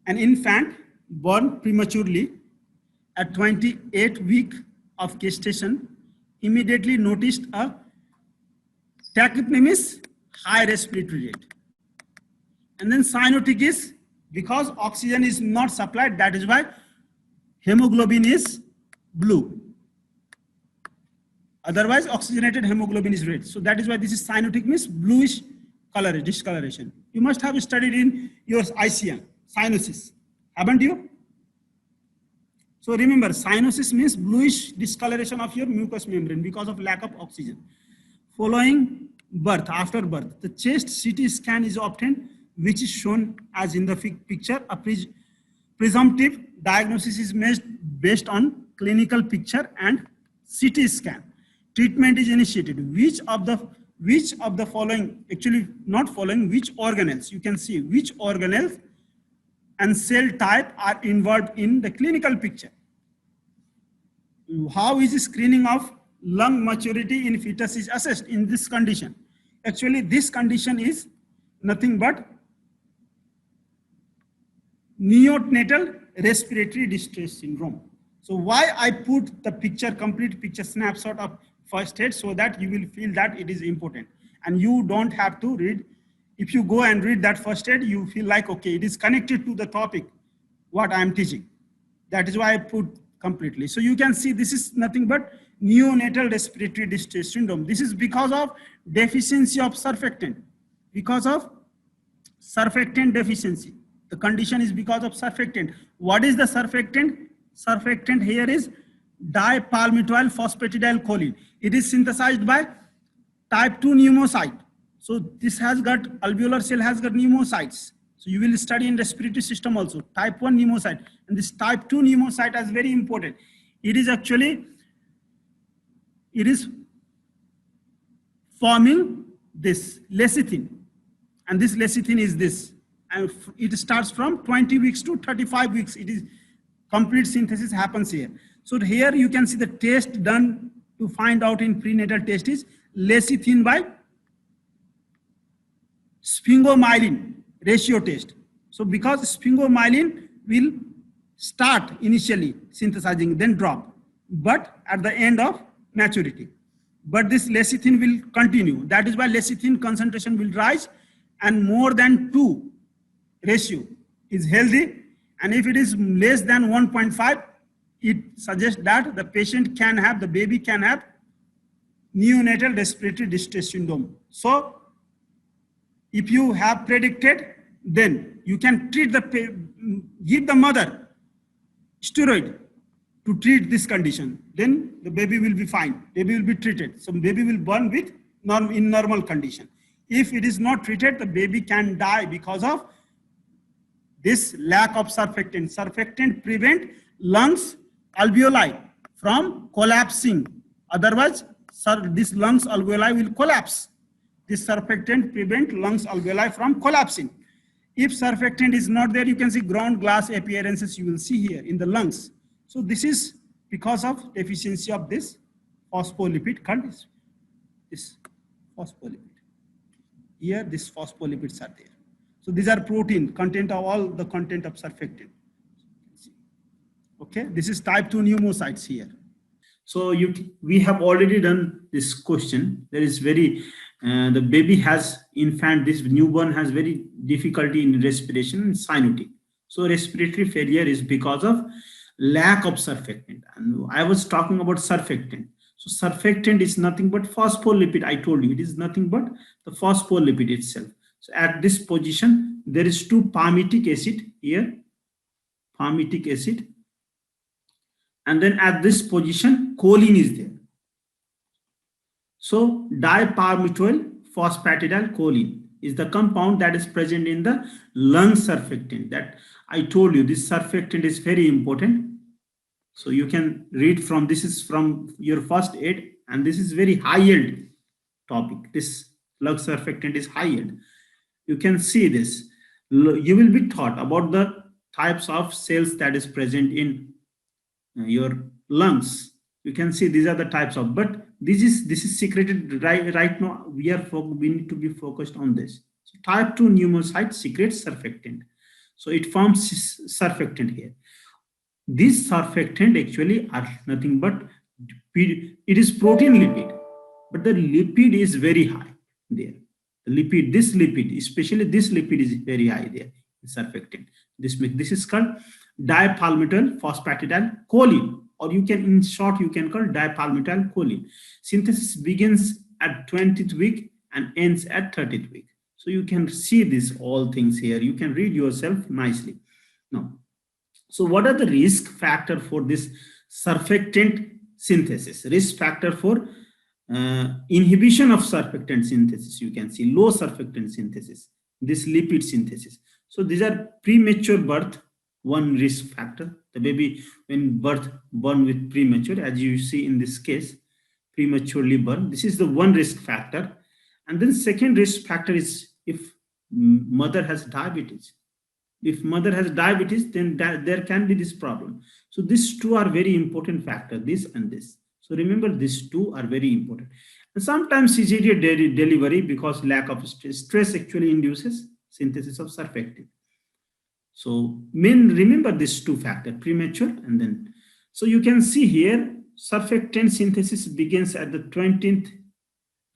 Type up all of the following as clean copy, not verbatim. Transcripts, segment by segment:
An infant born prematurely at 28 week of gestation immediately noticed a tachypnea, high respiratory rate. And then cyanotic is because oxygen is not supplied, that is why hemoglobin is blue. Otherwise, oxygenated hemoglobin is red. So that is why this is cyanotic, means bluish color, discoloration. You must have studied in your ICM, cyanosis, haven't you? So remember, cyanosis means bluish discoloration of your mucous membrane because of lack of oxygen. Following birth, after birth, the chest CT scan is obtained, which is shown as in the picture. A presumptive diagnosis is made based on clinical picture and CT scan. Treatment is initiated. Which of the following, actually not following, which organelles, you can see which organelles and cell type are involved in the clinical picture. How is the screening of lung maturity in fetus is assessed in this condition? Actually, this condition is nothing but neonatal respiratory distress syndrome. So why I put the picture, complete picture snapshot of first aid, so that you will feel that it is important and you don't have to read. If you go and read that first aid, you feel like, okay, it is connected to the topic what I am teaching. That is why I put completely. So you can see this is nothing but neonatal respiratory distress syndrome. This is because of deficiency of surfactant. Because of surfactant deficiency. The condition is because of surfactant. What is the surfactant? Surfactant here is dipalmitoyl phosphatidylcholine. It is synthesized by type 2 pneumocyte. So this has got, alveolar cell has got pneumocytes. So you will study in respiratory system also, type 1 pneumocyte. And this type 2 pneumocyte is very important. It is actually, it is forming this lecithin. And this lecithin is this. And it starts from 20 weeks to 35 weeks. It is complete synthesis happens here. So here you can see the test done to find out in prenatal test is lecithin by sphingomyelin ratio test. So because sphingomyelin will start initially synthesizing, then drop, but at the end of maturity. But this lecithin will continue. That is why lecithin concentration will rise, and more than 2 ratio is healthy. And if it is less than 1.5, it suggests that the patient can have, the baby can have neonatal respiratory distress syndrome. So if you have predicted, then you can treat give the mother steroid to treat this condition. Then the baby will be fine. Baby will be treated. So baby will born with in normal condition. If it is not treated, the baby can die because of this lack of surfactant. Surfactant prevent lungs alveoli from collapsing. Otherwise, this lungs alveoli will collapse. This surfactant prevent lungs alveoli from collapsing. If surfactant is not there, you can see ground glass appearances you will see here in the lungs. So this is because of deficiency of this phospholipid condition. This phospholipid. Here, these phospholipids are there. So these are protein content of all the content of surfactant. Okay, this is type 2 pneumocytes here. So we have already done this question. There is very, the baby has, infant, this newborn has very difficulty in respiration and cyanotic. So respiratory failure is because of lack of surfactant. And I was talking about surfactant. So surfactant is nothing but phospholipid. I told you it is nothing but the phospholipid itself. So at this position, there is 2 palmitic acid here, palmitic acid. And then at this position, choline is there. So dipalmitoyl phosphatidylcholine is the compound that is present in the lung surfactant. That I told you, this surfactant is very important. So you can read from, this is from your first aid, and this is very high yield topic. This lung surfactant is high yield. You can see this. You will be taught about the types of cells that is present in your lungs. You can see these are the types of, but this is secreted right now. We need to be focused on this. So type 2 pneumocyte secretes surfactant. So it forms surfactant here. These surfactant actually are nothing but it is protein lipid, but the lipid is very high there. The lipid, this lipid, especially this lipid is very high there in surfactant. This is called dipalmityl phosphatidylcholine, or you can, in short, you can call dipalmitylcholine. Synthesis begins at 20th week and ends at 30th week. So you can see this all things here. You can read yourself nicely. Now, so what are the risk factor for this surfactant synthesis? Risk factor for inhibition of surfactant synthesis, you can see low surfactant synthesis, this lipid synthesis. So these are premature birth, one risk factor. The baby when birth born with premature, as you see in this case, prematurely born. This is the one risk factor. And then second risk factor is if mother has diabetes. If mother has diabetes, then there can be this problem. So these two are very important factor, this and this. So remember, these two are very important. And sometimes cesarean delivery, because lack of stress actually induces synthesis of surfactant. So remember these two factors, premature and then. So you can see here, surfactant synthesis begins at the 20th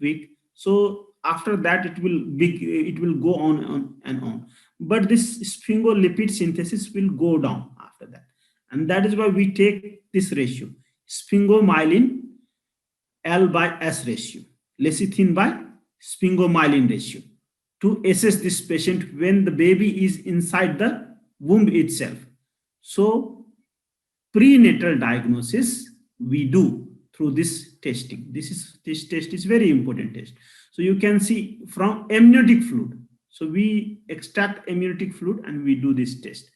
week. So after that, it will go on and on. But this sphingolipid synthesis will go down after that. And that is why we take this ratio, sphingomyelin L by S ratio, lecithin by sphingomyelin ratio, to assess this patient when the baby is inside the womb itself. So prenatal diagnosis we do through this testing. This test is very important test. So you can see from amniotic fluid. So we extract amniotic fluid and we do this test.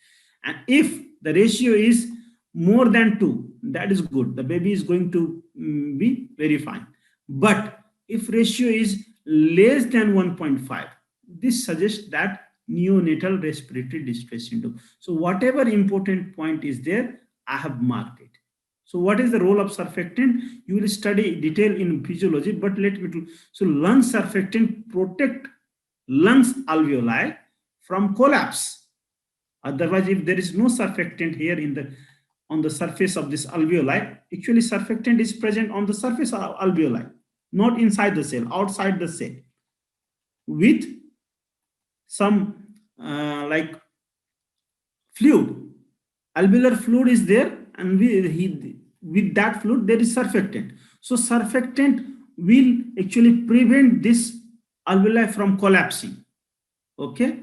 And if the ratio is more than 2, that is good. The baby is going to be very fine. But if ratio is less than 1.5, this suggests that neonatal respiratory distress syndrome. So whatever important point is there, I have marked it. So what is the role of surfactant? You will study detail in physiology, but let me do. So lung surfactant protect lungs alveoli from collapse. Otherwise, if there is no surfactant here on the surface of this alveoli, actually surfactant is present on the surface of alveoli, not inside the cell, outside the cell, with some like fluid. Alveolar fluid is there, and with that fluid there is surfactant. So surfactant will actually prevent this alveoli from collapsing. Okay,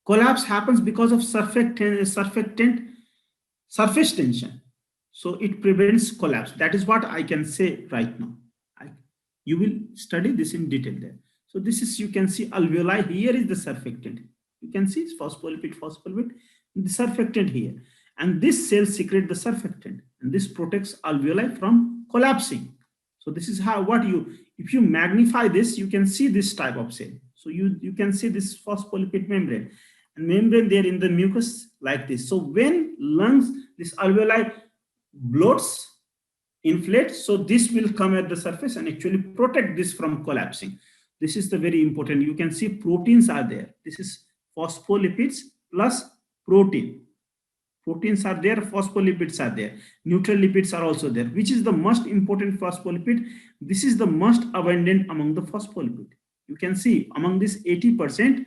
collapse happens because of surfactant surface tension. So it prevents collapse. That is what I can say right now. You will study this in detail there. So this is, you can see alveoli, here is the surfactant. You can see it's phospholipid, the surfactant here. And this cell secrete the surfactant, and this protects alveoli from collapsing. So this is how, if you magnify this, you can see this type of cell. So you can see this phospholipid membrane, and membrane there in the mucus like this. So when lungs, this alveoli bloats, inflate, so this will come at the surface and actually protect this from collapsing. This is the very important. You can see proteins are there. This is phospholipids plus protein. Proteins are there, phospholipids are there, neutral lipids are also there. Which is the most important phospholipid? This is the most abundant among the phospholipid. You can see among this 80%,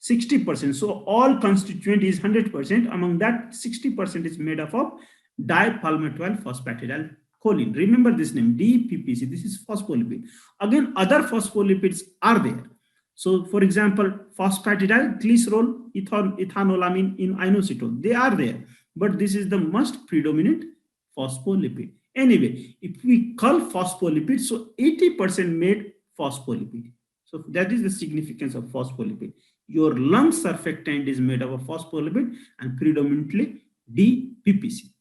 60%. So all constituent is 100%. Among that, 60% is made up of dipalmityl phosphatidylcholine. Remember this name, DPPC. This is phospholipid. Again, other phospholipids are there. So, for example, phosphatidyl glycerol, ethanolamine in inositol, they are there. But this is the most predominant phospholipid. Anyway, if we call phospholipid, so 80% made phospholipid. So that is the significance of phospholipid. Your lung surfactant is made up of phospholipid and predominantly DPPC.